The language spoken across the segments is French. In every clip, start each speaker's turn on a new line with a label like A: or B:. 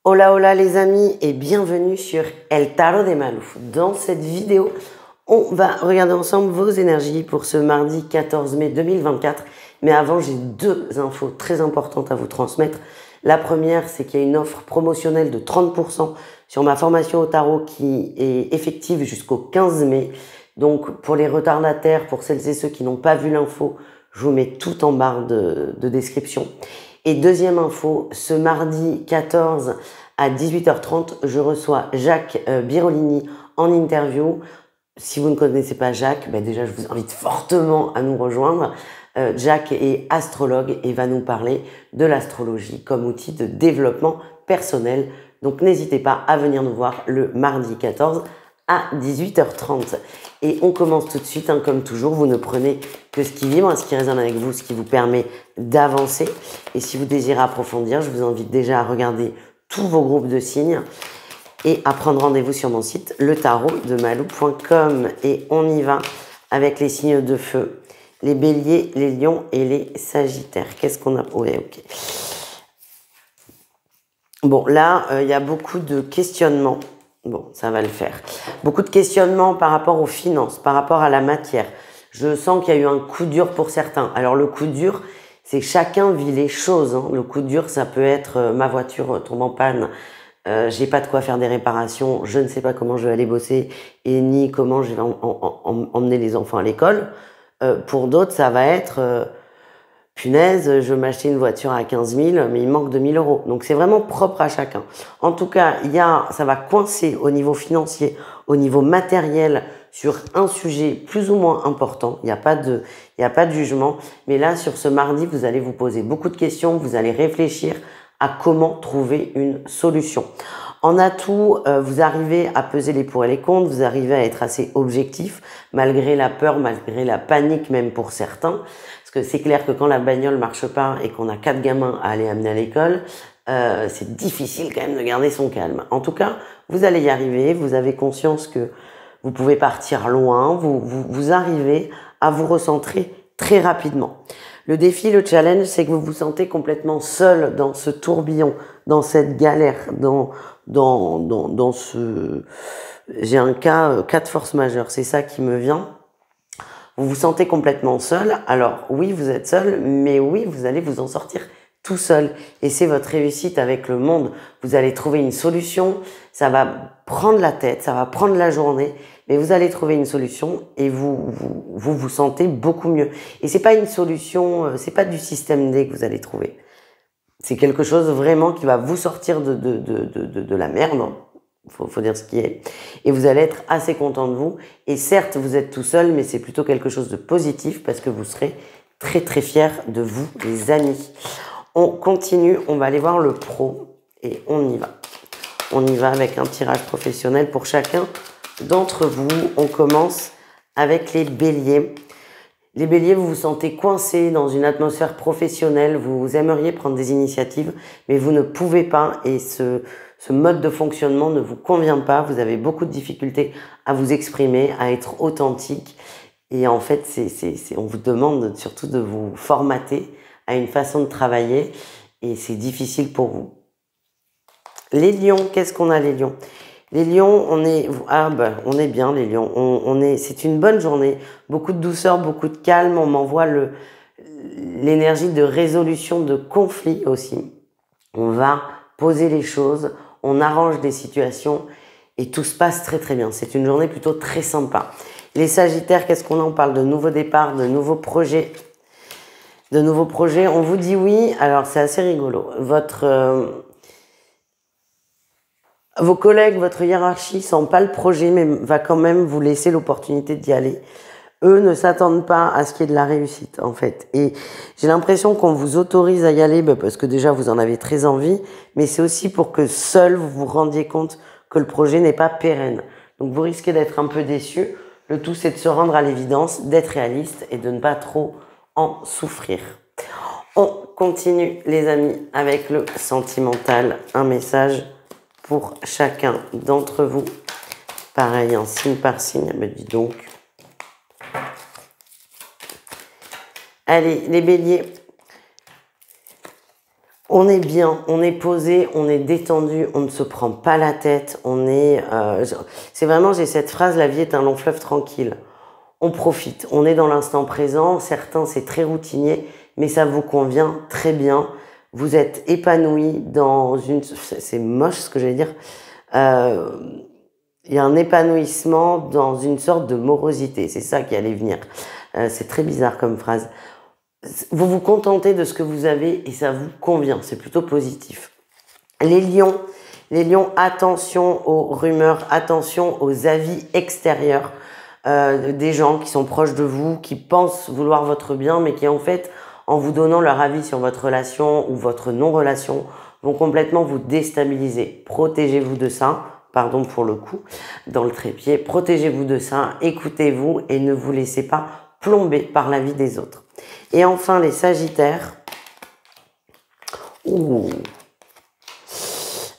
A: Hola hola les amis et bienvenue sur El Tarot de Malou. Dans cette vidéo, on va regarder ensemble vos énergies pour ce mardi 14 mai 2024. Mais avant, j'ai deux infos très importantes à vous transmettre. La première, c'est qu'il y a une offre promotionnelle de 30% sur ma formation au tarot qui est effective jusqu'au 15 mai. Donc pour les retardataires, pour celles et ceux qui n'ont pas vu l'info, je vous mets tout en barre de description. Et deuxième info, ce mardi 14 à 18h30, je reçois Jacques Birolini en interview. Si vous ne connaissez pas Jacques, déjà je vous invite fortement à nous rejoindre. Jacques est astrologue et va nous parler de l'astrologie comme outil de développement personnel. Donc n'hésitez pas à venir nous voir le mardi 14 à 18h30. Et on commence tout de suite, comme toujours, vous ne prenez que ce qui vibre, ce qui résonne avec vous, ce qui vous permet d'avancer. Et si vous désirez approfondir, je vous invite déjà à regarder tous vos groupes de signes et à prendre rendez-vous sur mon site letarotdemalou.com. Et on y va avec les signes de feu, les béliers, les lions et les sagittaires. Qu'est-ce qu'on a? Ouais, ok. Bon, là, il y a beaucoup de questionnements. Bon, ça va le faire. Beaucoup de questionnements par rapport aux finances, par rapport à la matière. Je sens qu'il y a eu un coup dur pour certains. Alors, le coup dur, c'est que chacun vit les choses. Le coup dur, ça peut être ma voiture tombe en panne, j'ai pas de quoi faire des réparations, je ne sais pas comment je vais aller bosser et ni comment je vais emmener les enfants à l'école. Pour d'autres, ça va être punaise, je veux m'acheter une voiture à 15 000, mais il manque 2 000 euros. Donc c'est vraiment propre à chacun. En tout cas, ça va coincer au niveau financier, au niveau matériel, sur un sujet plus ou moins important. Il n'y a pas de jugement. Mais là, sur ce mardi, vous allez vous poser beaucoup de questions, vous allez réfléchir à comment trouver une solution. En atout, vous arrivez à peser les pour et les contre, vous arrivez à être assez objectif, malgré la peur, malgré la panique même pour certains. Parce que c'est clair que quand la bagnole marche pas et qu'on a 4 gamins à aller amener à l'école, c'est difficile quand même de garder son calme. En tout cas, vous allez y arriver, vous avez conscience que vous pouvez partir loin, vous arrivez à vous recentrer très rapidement. Le défi, le challenge, c'est que vous vous sentez complètement seul dans ce tourbillon, dans cette galère, dans ce... J'ai un cas de force majeure, c'est ça qui me vient. Vous vous sentez complètement seul. Alors oui, vous êtes seul, mais oui, vous allez vous en sortir tout seul. Et c'est votre réussite avec le monde. Vous allez trouver une solution. Ça va prendre la tête, ça va prendre la journée, mais vous allez trouver une solution et vous sentez beaucoup mieux. Et c'est pas une solution, c'est pas du système D que vous allez trouver. C'est quelque chose vraiment qui va vous sortir de la merde. Faut dire ce qui est. Et vous allez être assez content de vous. Et certes, vous êtes tout seul, mais c'est plutôt quelque chose de positif parce que vous serez très très fiers de vous, les amis. On continue, on va aller voir le pro et on y va. On y va avec un tirage professionnel pour chacun d'entre vous. On commence avec les béliers. Les béliers, vous vous sentez coincés dans une atmosphère professionnelle. Vous aimeriez prendre des initiatives, mais vous ne pouvez pas. Et ce mode de fonctionnement ne vous convient pas. Vous avez beaucoup de difficultés à vous exprimer, à être authentique. Et en fait, on vous demande surtout de vous formater à une façon de travailler. Et c'est difficile pour vous. Les lions, qu'est-ce qu'on a les lions? Les lions, on est bien les lions. C'est une bonne journée, beaucoup de douceur, beaucoup de calme. On m'envoie l'énergie de résolution de conflits aussi. On va poser les choses, on arrange des situations et tout se passe très très bien. C'est une journée plutôt très sympa. Les sagittaires, qu'est-ce qu'on a? On parle de nouveaux départs, de nouveaux projets. On vous dit oui. Alors c'est assez rigolo. Vos collègues, votre hiérarchie sent pas le projet, mais va quand même vous laisser l'opportunité d'y aller. Eux ne s'attendent pas à ce qu'il y ait de la réussite, en fait. Et j'ai l'impression qu'on vous autorise à y aller, parce que déjà, vous en avez très envie, mais c'est aussi pour que seul, vous vous rendiez compte que le projet n'est pas pérenne. Donc, vous risquez d'être un peu déçu. Le tout, c'est de se rendre à l'évidence, d'être réaliste et de ne pas trop en souffrir. On continue, les amis, avec le sentimental. Un message pour chacun d'entre vous. Pareil, signe par signe. Me dis donc. Allez, les béliers. On est bien, on est posé, on est détendu, on ne se prend pas la tête, on est... c'est vraiment, j'ai cette phrase, la vie est un long fleuve tranquille. On profite, on est dans l'instant présent, certains c'est très routinier, mais ça vous convient très bien. Vous êtes épanoui dans une... C'est moche ce que j'allais dire. Il y a un épanouissement dans une sorte de morosité, c'est ça qui allait venir. C'est très bizarre comme phrase. Vous vous contentez de ce que vous avez et ça vous convient, c'est plutôt positif. Les lions, attention aux rumeurs, attention aux avis extérieurs des gens qui sont proches de vous, qui pensent vouloir votre bien, mais qui en fait, en vous donnant leur avis sur votre relation ou votre non-relation, vont complètement vous déstabiliser. Protégez-vous de ça, pardon pour le coup, dans le trépied, protégez-vous de ça, écoutez-vous et ne vous laissez pas plomber par l'avis des autres. Et enfin, les Sagittaires.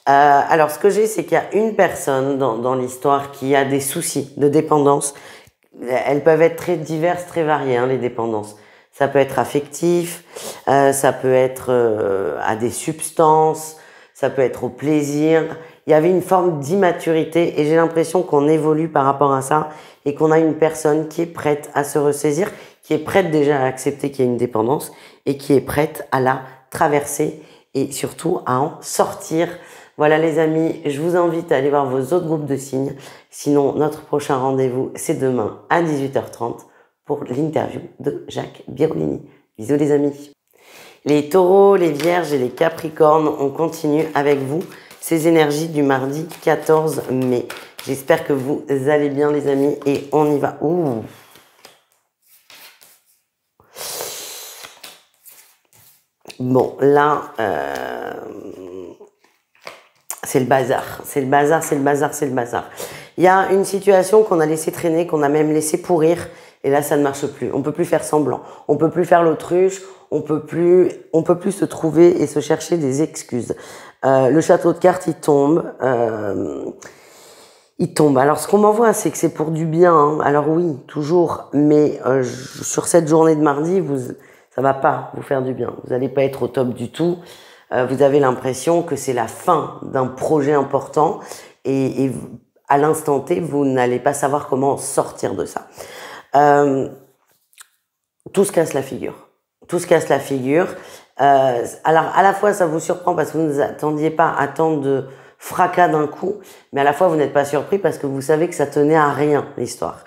A: Alors, ce que j'ai, c'est qu'il y a une personne dans l'histoire qui a des soucis de dépendance. Elles peuvent être très diverses, très variées, hein, les dépendances. Ça peut être affectif, ça peut être à des substances, ça peut être au plaisir. Il y avait une forme d'immaturité et j'ai l'impression qu'on évolue par rapport à ça et qu'on a une personne qui est prête à se ressaisir, qui est prête déjà à accepter qu'il y a une dépendance et qui est prête à la traverser et surtout à en sortir. Voilà les amis, je vous invite à aller voir vos autres groupes de signes. Sinon, notre prochain rendez-vous, c'est demain à 18h30 pour l'interview de Jacques Birolini. Bisous les amis. Les taureaux, les vierges et les capricornes, on continue avec vous ces énergies du mardi 14 mai. J'espère que vous allez bien les amis et on y va. Ouh. Bon, là, c'est le bazar. C'est le bazar, c'est le bazar, c'est le bazar. Il y a une situation qu'on a laissé traîner, qu'on a même laissé pourrir, et là, ça ne marche plus. On peut plus faire semblant. On peut plus faire l'autruche. On peut plus se trouver et se chercher des excuses. Le château de cartes, il tombe. Il tombe. Alors, ce qu'on m'envoie, c'est que c'est pour du bien. Hein. Alors oui, toujours. Mais sur cette journée de mardi, ça va pas vous faire du bien. Vous n'allez pas être au top du tout. Vous avez l'impression que c'est la fin d'un projet important et à l'instant T, vous n'allez pas savoir comment sortir de ça. Tout se casse la figure. Tout se casse la figure. Alors, à la fois, ça vous surprend parce que vous ne attendiez pas à tant de fracas d'un coup, mais à la fois, vous n'êtes pas surpris parce que vous savez que ça tenait à rien, l'histoire.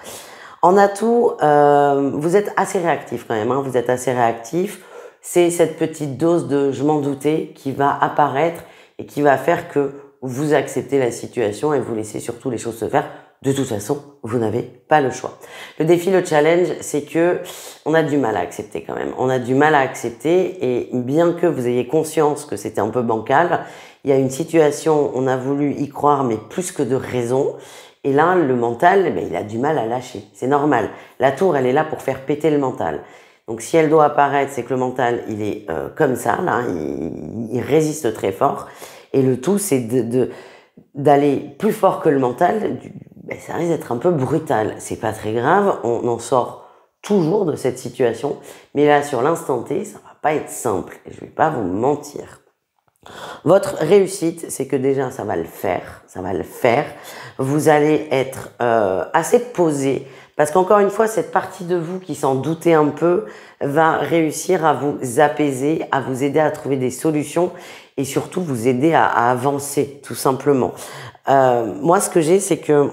A: En atout, vous êtes assez réactif quand même, hein, vous êtes assez réactif. C'est cette petite dose de « je m'en doutais » qui va apparaître et qui va faire que vous acceptez la situation et vous laissez surtout les choses se faire. De toute façon, vous n'avez pas le choix. Le défi, le challenge, c'est que on a du mal à accepter quand même. On a du mal à accepter et bien que vous ayez conscience que c'était un peu bancal, il y a une situation, on a voulu y croire mais plus que de raison. Et là, le mental, il a du mal à lâcher. C'est normal. La tour, elle est là pour faire péter le mental. Donc, si elle doit apparaître, c'est que le mental, il est comme ça, là, il résiste très fort. Et le tout, c'est d'aller plus fort que le mental. Ça risque d'être un peu brutal. C'est pas très grave, on en sort toujours de cette situation. Mais là, sur l'instant T, ça va pas être simple. Et je vais pas vous mentir. Votre réussite, c'est que déjà, ça va le faire. Ça va le faire. Vous allez être assez posé. Parce qu'encore une fois, cette partie de vous qui s'en doutait un peu va réussir à vous apaiser, à vous aider à trouver des solutions et surtout vous aider à avancer, tout simplement. Moi, ce que j'ai, c'est que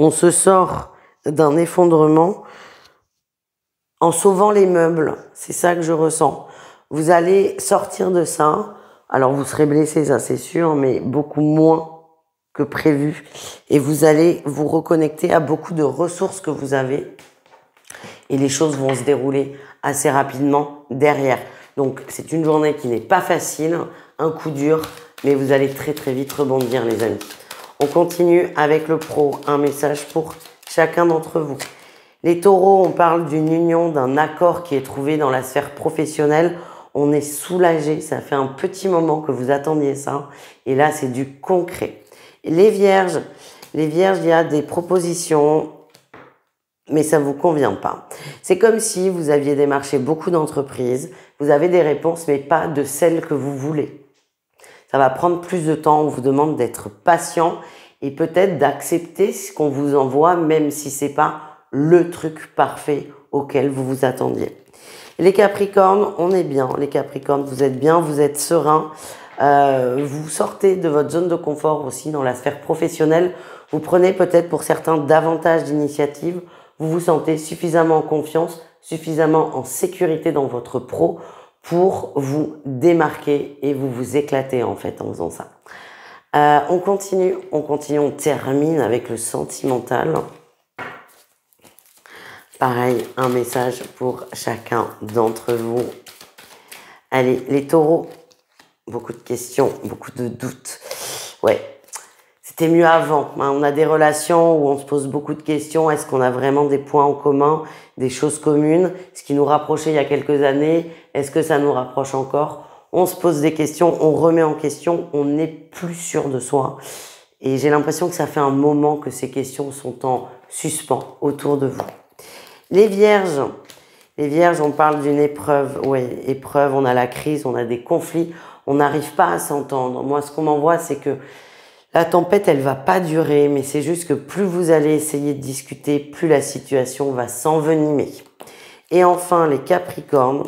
A: on se sort d'un effondrement en sauvant les meubles. C'est ça que je ressens. Vous allez sortir de ça. Alors, vous serez blessé, ça c'est sûr, mais beaucoup moins que prévu. Et vous allez vous reconnecter à beaucoup de ressources que vous avez. Et les choses vont se dérouler assez rapidement derrière. Donc, c'est une journée qui n'est pas facile, un coup dur, mais vous allez très très vite rebondir, les amis. On continue avec le pro, un message pour chacun d'entre vous. Les taureaux, on parle d'une union, d'un accord qui est trouvé dans la sphère professionnelle. On est soulagé, ça fait un petit moment que vous attendiez ça. Et là, c'est du concret. Les vierges, il y a des propositions. mais ça vous convient pas. C'est comme si vous aviez démarché beaucoup d'entreprises, vous avez des réponses, mais pas de celles que vous voulez. Ça va prendre plus de temps, on vous demande d'être patient et peut-être d'accepter ce qu'on vous envoie, même si c'est pas le truc parfait auquel vous vous attendiez. Les Capricornes, on est bien. Les Capricornes, vous êtes bien, vous êtes serein. Vous sortez de votre zone de confort aussi dans la sphère professionnelle. Vous prenez peut-être pour certains davantage d'initiatives. Vous vous sentez suffisamment en confiance, suffisamment en sécurité dans votre pro pour vous démarquer et vous vous éclater en fait en faisant ça. On continue, on termine avec le sentimental. Pareil, un message pour chacun d'entre vous. Allez, les taureaux, beaucoup de questions, beaucoup de doutes. Ouais, c'était mieux avant. On a des relations où on se pose beaucoup de questions. Est-ce qu'on a vraiment des points en commun, des choses communes? Ce qui nous rapprochait il y a quelques années, est-ce que ça nous rapproche encore? On se pose des questions, on remet en question, on n'est plus sûr de soi. Et j'ai l'impression que ça fait un moment que ces questions sont en suspens autour de vous. Les vierges, on parle d'une épreuve. Oui, épreuve, on a la crise, on a des conflits, on n'arrive pas à s'entendre. Moi, ce qu'on m'envoie, c'est que la tempête, elle va pas durer, mais c'est juste que plus vous allez essayer de discuter, plus la situation va s'envenimer. Et enfin, les Capricornes.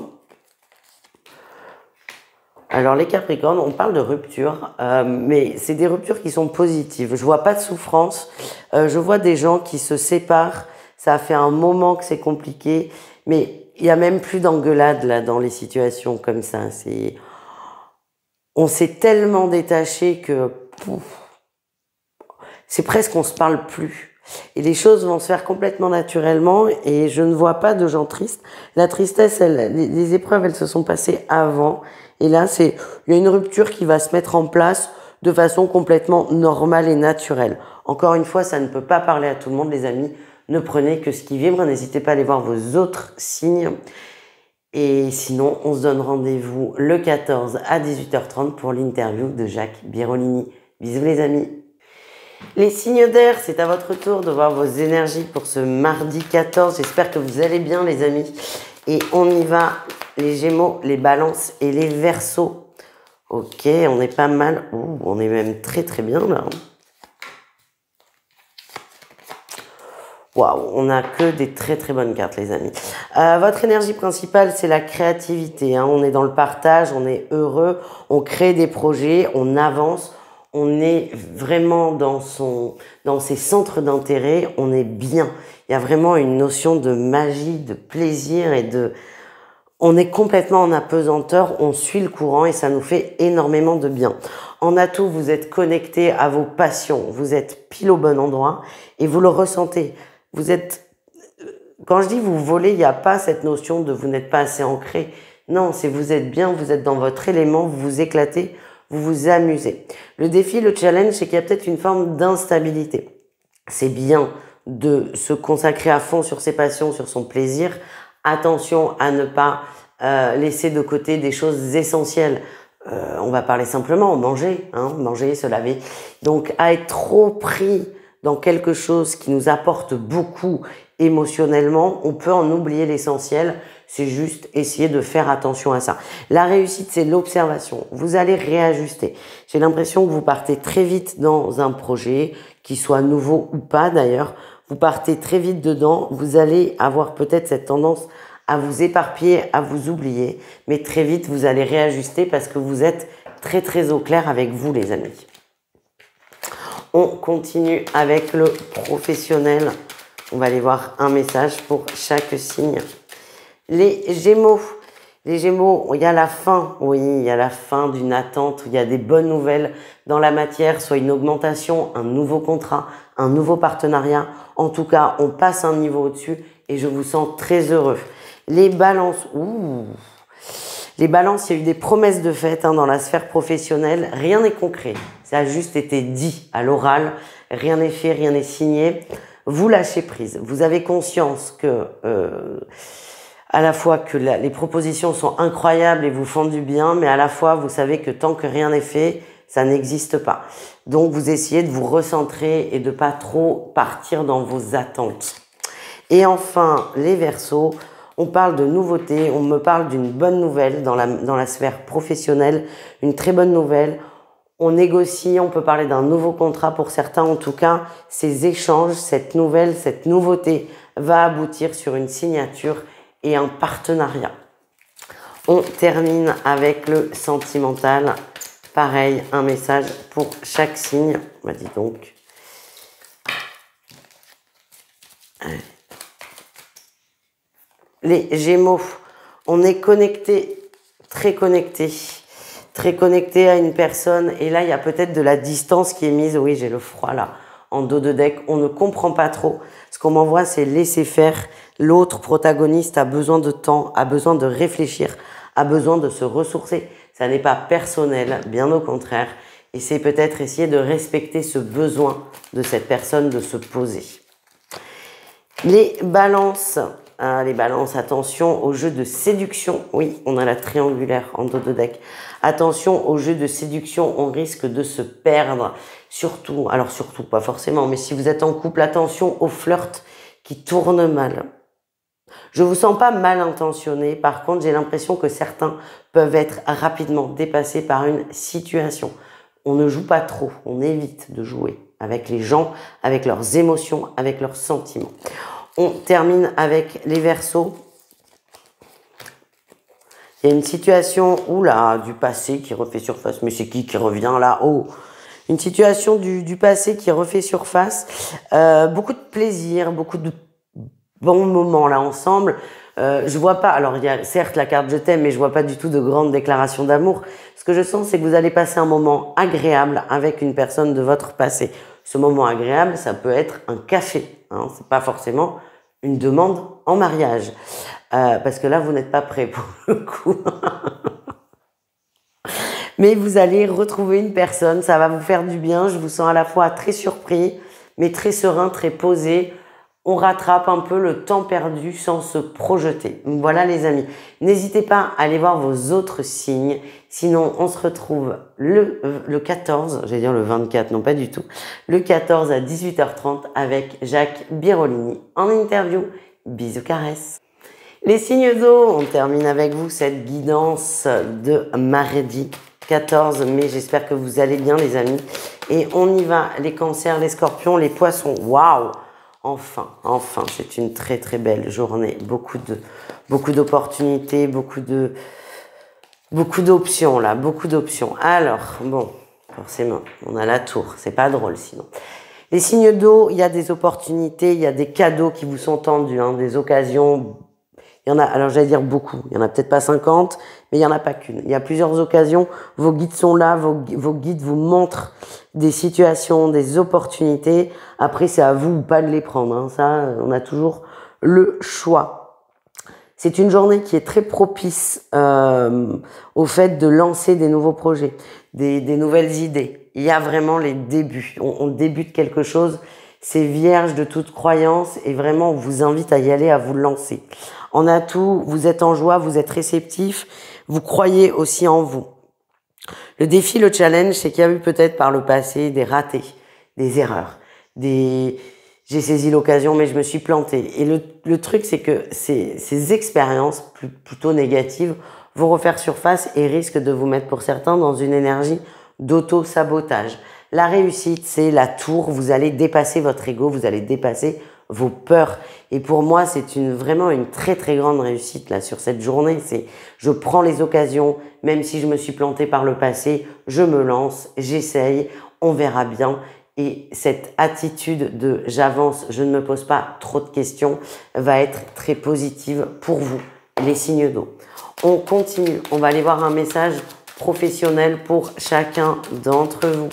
A: Alors, les Capricornes, on parle de rupture, mais c'est des ruptures qui sont positives. Je vois pas de souffrance, je vois des gens qui se séparent. Ça a fait un moment que c'est compliqué, mais il y a même plus d'engueulade là dans les situations comme ça. On s'est tellement détaché que c'est presque on se parle plus. Et les choses vont se faire complètement naturellement et je ne vois pas de gens tristes. La tristesse, les épreuves, elles se sont passées avant. Et là, il y a une rupture qui va se mettre en place de façon complètement normale et naturelle. Encore une fois, ça ne peut pas parler à tout le monde, les amis. Ne prenez que ce qui vibre, n'hésitez pas à aller voir vos autres signes. Et sinon, on se donne rendez-vous le 14 à 18h30 pour l'interview de Jacques Birolini. Bisous les amis. Les signes d'air, c'est à votre tour de voir vos énergies pour ce mardi 14. J'espère que vous allez bien les amis. Et on y va, les Gémeaux, les Balances et les Verseaux. Ok, on est pas mal. Ouh, on est même très très bien là. Waouh, on n'a que des très très bonnes cartes les amis. Votre énergie principale, c'est la créativité. Hein. On est dans le partage, on est heureux, on crée des projets, on avance, on est vraiment dans ses centres d'intérêt, on est bien. Il y a vraiment une notion de magie, de plaisir et on est complètement en apesanteur, on suit le courant et ça nous fait énormément de bien. En atout, vous êtes connecté à vos passions, vous êtes pile au bon endroit et vous le ressentez. Vous êtes, quand je dis vous volez, il n'y a pas cette notion de vous n'êtes pas assez ancré. Non, c'est vous êtes bien, vous êtes dans votre élément, vous vous éclatez, vous vous amusez. Le défi, le challenge, c'est qu'il y a peut-être une forme d'instabilité. C'est bien de se consacrer à fond sur ses passions, sur son plaisir. Attention à ne pas laisser de côté des choses essentielles. On va parler simplement, manger, manger, se laver. Donc, à être trop pris dans quelque chose qui nous apporte beaucoup émotionnellement, on peut en oublier l'essentiel. C'est juste essayer de faire attention à ça. La réussite, c'est l'observation. Vous allez réajuster. J'ai l'impression que vous partez très vite dans un projet, qui soit nouveau ou pas d'ailleurs. Vous partez très vite dedans. Vous allez avoir peut-être cette tendance à vous éparpiller, à vous oublier. Mais très vite, vous allez réajuster parce que vous êtes très très au clair avec vous, les amis. On continue avec le professionnel. On va aller voir un message pour chaque signe. Les Gémeaux. Les Gémeaux, il y a la fin. Oui, il y a la fin d'une attente. Il y a des bonnes nouvelles dans la matière, soit une augmentation, un nouveau contrat, un nouveau partenariat. En tout cas, on passe un niveau au-dessus et je vous sens très heureux. Les Balances. Ouh. Les Balances, il y a eu des promesses de fête dans la sphère professionnelle. Rien n'est concret. Ça a juste été dit à l'oral. Rien n'est fait, rien n'est signé. Vous lâchez prise. Vous avez conscience que, à la fois que les propositions sont incroyables et vous font du bien, mais à la fois, vous savez que tant que rien n'est fait, ça n'existe pas. Donc, vous essayez de vous recentrer et de pas trop partir dans vos attentes. Et enfin, les Verseaux, on parle de nouveautés, on me parle d'une bonne nouvelle dans la sphère professionnelle, une très bonne nouvelle. On négocie, on peut parler d'un nouveau contrat pour certains. En tout cas, ces échanges, cette nouvelle, cette nouveauté va aboutir sur une signature et un partenariat. On termine avec le sentimental. Pareil, un message pour chaque signe. Bah, dis donc. Les Gémeaux, on est connecté, très connecté à une personne. Et là, il y a peut-être de la distance qui est mise. Oui, j'ai le froid là, en dos de deck. On ne comprend pas trop. Ce qu'on m'envoie, c'est laisser faire. L'autre protagoniste a besoin de temps, a besoin de réfléchir, a besoin de se ressourcer. Ça n'est pas personnel, bien au contraire. Et c'est peut-être essayer de respecter ce besoin de cette personne de se poser. Les balances, attention au jeu de séduction. Oui, on a la triangulaire en dos de deck. Attention au jeu de séduction, on risque de se perdre. Surtout, alors surtout pas forcément, mais si vous êtes en couple, attention au flirt qui tourne mal. Je vous sens pas mal intentionné, par contre j'ai l'impression que certains peuvent être rapidement dépassés par une situation. On ne joue pas trop, on évite de jouer avec les gens, avec leurs émotions, avec leurs sentiments. On termine avec les Verseaux. Il y a une situation, oula, du passé qui refait surface. Mais c'est qui revient là? Oh, une situation du passé qui refait surface. Beaucoup de plaisir, beaucoup de bons moments là ensemble. Je vois pas, alors il y a certes la carte je t'aime, mais je vois pas du tout de grande déclaration d'amour. Ce que je sens, c'est que vous allez passer un moment agréable avec une personne de votre passé. Ce moment agréable, ça peut être un café, hein, c'est pas forcément une demande en mariage. Parce que là, vous n'êtes pas prêt pour le coup. Mais vous allez retrouver une personne, ça va vous faire du bien. Je vous sens à la fois très surpris, mais très serein, très posé. On rattrape un peu le temps perdu sans se projeter. Voilà les amis. N'hésitez pas à aller voir vos autres signes. Sinon, on se retrouve le 14, j'allais dire le 24, non pas du tout. Le 14 à 18h30 avec Jacques Birolini en interview. Bisous, caresses. Les signes d'eau, on termine avec vous cette guidance de mardi 14 mai. J'espère que vous allez bien les amis. Et on y va, les cancers, les scorpions, les poissons. Waouh! Enfin, c'est une très très belle journée. Beaucoup d'opportunités, beaucoup d'options là, beaucoup d'options. Alors, bon, forcément, on a la tour. C'est pas drôle sinon. Les signes d'eau, il y a des opportunités, il y a des cadeaux qui vous sont tendus, hein, des occasions. Il y en a, alors j'allais dire beaucoup, il y en a peut-être pas 50, mais il y en a pas qu'une. Il y a plusieurs occasions, vos guides sont là, vos guides vous montrent des situations, des opportunités. Après, c'est à vous ou pas de les prendre, hein. Ça, on a toujours le choix. C'est une journée qui est très propice au fait de lancer des nouveaux projets, des nouvelles idées. Il y a vraiment les débuts. On débute quelque chose, c'est vierge de toute croyance et vraiment on vous invite à y aller, à vous lancer. En atout, vous êtes en joie, vous êtes réceptif, vous croyez aussi en vous. Le défi, le challenge, c'est qu'il y a eu peut-être par le passé des ratés, des erreurs, j'ai saisi l'occasion mais je me suis planté. Et le truc, c'est que ces expériences plutôt négatives vont refaire surface et risquent de vous mettre pour certains dans une énergie d'auto-sabotage. La réussite, c'est la tour. Vous allez dépasser votre ego, vous allez dépasser vos peurs. Et pour moi, c'est vraiment une très très grande réussite là sur cette journée. C'est je prends les occasions, même si je me suis planté par le passé, je me lance, j'essaye, on verra bien. Et cette attitude de j'avance, je ne me pose pas trop de questions va être très positive pour vous, les signes d'eau. On continue, on va aller voir un message professionnel pour chacun d'entre vous.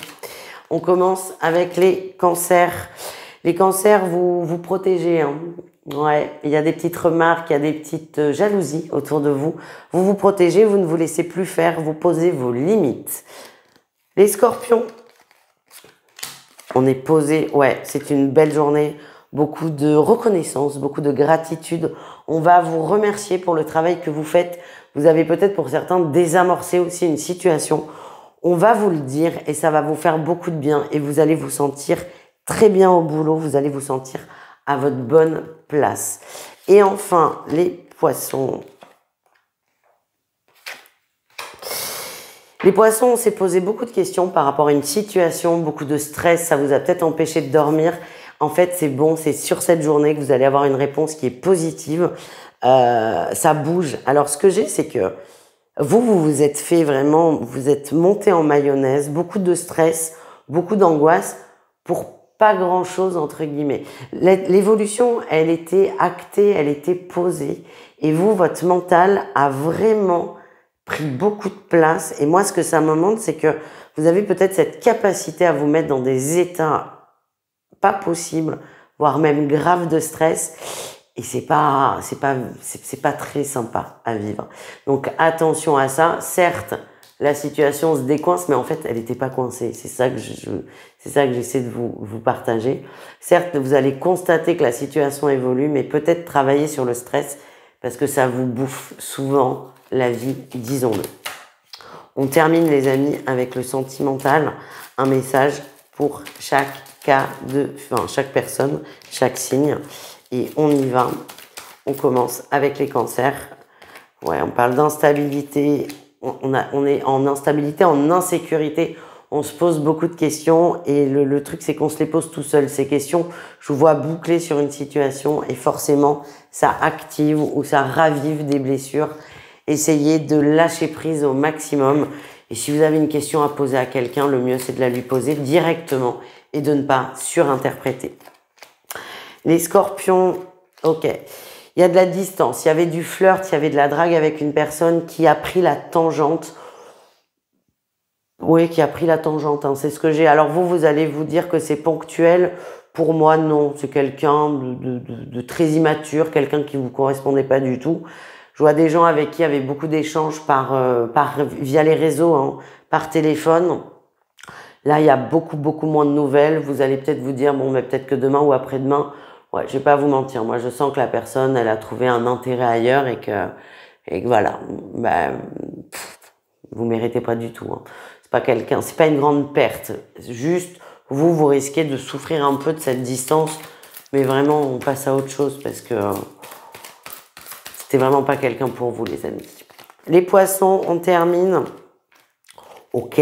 A: On commence avec les cancers. Les cancers, vous protégez, hein. Ouais, il y a des petites remarques, il y a des petites jalousies autour de vous. Vous vous protégez, vous ne vous laissez plus faire, vous posez vos limites. Les scorpions, on est posé, ouais, c'est une belle journée. Beaucoup de reconnaissance, beaucoup de gratitude. On va vous remercier pour le travail que vous faites. Vous avez peut-être pour certains désamorcé aussi une situation. On va vous le dire et ça va vous faire beaucoup de bien et vous allez vous sentir très bien au boulot. Vous allez vous sentir à votre bonne place. Et enfin, les poissons. Les poissons, on s'est posé beaucoup de questions par rapport à une situation, beaucoup de stress, ça vous a peut-être empêché de dormir. En fait, c'est bon, c'est sur cette journée que vous allez avoir une réponse qui est positive. Ça bouge. Alors, ce que j'ai, c'est que vous vous êtes fait vraiment, vous êtes monté en mayonnaise, beaucoup de stress, beaucoup d'angoisse pour pas grand-chose, entre guillemets. L'évolution, elle était actée, elle était posée. Et vous, votre mental a vraiment pris beaucoup de place. Et moi, ce que ça me montre, c'est que vous avez peut-être cette capacité à vous mettre dans des états pas possibles, voire même graves de stress. Et c'est pas très sympa à vivre. Donc, attention à ça. Certes, la situation se décoince, mais en fait, elle n'était pas coincée. C'est ça que j'essaie de vous partager. Certes, vous allez constater que la situation évolue, mais peut-être travailler sur le stress parce que ça vous bouffe souvent la vie, disons-le. On termine, les amis, avec le sentimental. Un message pour chaque chaque personne, chaque signe. Et on y va. On commence avec les cancers. Ouais, on parle d'instabilité. On est en instabilité, en insécurité. On se pose beaucoup de questions et le truc, c'est qu'on se les pose tout seul. Ces questions, je vous vois boucler sur une situation et forcément, ça active ou ça ravive des blessures. Essayez de lâcher prise au maximum. Et si vous avez une question à poser à quelqu'un, le mieux, c'est de la lui poser directement et de ne pas surinterpréter. Les scorpions, ok. Il y a de la distance, il y avait du flirt, il y avait de la drague avec une personne qui a pris la tangente. Oui, qui a pris la tangente, hein, c'est ce que j'ai. Alors vous allez vous dire que c'est ponctuel. Pour moi, non. C'est quelqu'un de très immature, quelqu'un qui vous correspondait pas du tout. Je vois des gens avec qui il y avait beaucoup d'échanges via les réseaux, hein, par téléphone. Là, il y a beaucoup moins de nouvelles. Vous allez peut-être vous dire, bon, mais peut-être que demain ou après-demain, ouais, je vais pas vous mentir. Moi, je sens que la personne, elle a trouvé un intérêt ailleurs et que voilà, vous méritez pas du tout, hein. C'est pas une grande perte. Juste, vous risquez de souffrir un peu de cette distance, mais vraiment, on passe à autre chose parce que c'était vraiment pas quelqu'un pour vous, les amis. Les poissons, on termine. Ok,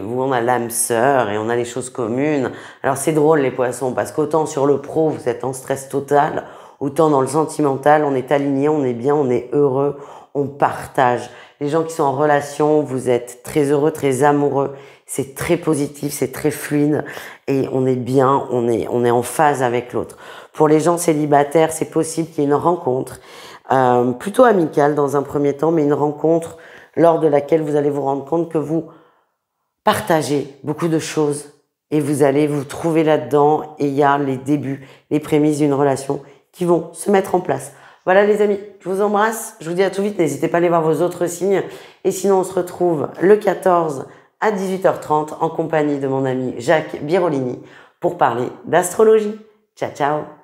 A: vous, on a l'âme sœur et on a les choses communes. Alors, c'est drôle, les poissons, parce qu'autant sur le pro, vous êtes en stress total, autant dans le sentimental, on est aligné, on est bien, on est heureux, on partage. Les gens qui sont en relation, vous êtes très heureux, très amoureux. C'est très positif, c'est très fluide et on est bien, on est en phase avec l'autre. Pour les gens célibataires, c'est possible qu'il y ait une rencontre, plutôt amicale dans un premier temps, mais une rencontre lors de laquelle vous allez vous rendre compte que vous partagez beaucoup de choses et vous allez vous trouver là-dedans et il y a les débuts, les prémices d'une relation qui vont se mettre en place. Voilà les amis, je vous embrasse, je vous dis à tout vite, n'hésitez pas à aller voir vos autres signes et sinon on se retrouve le 14 à 18h30 en compagnie de mon ami Jacques Birolini pour parler d'astrologie. Ciao ciao.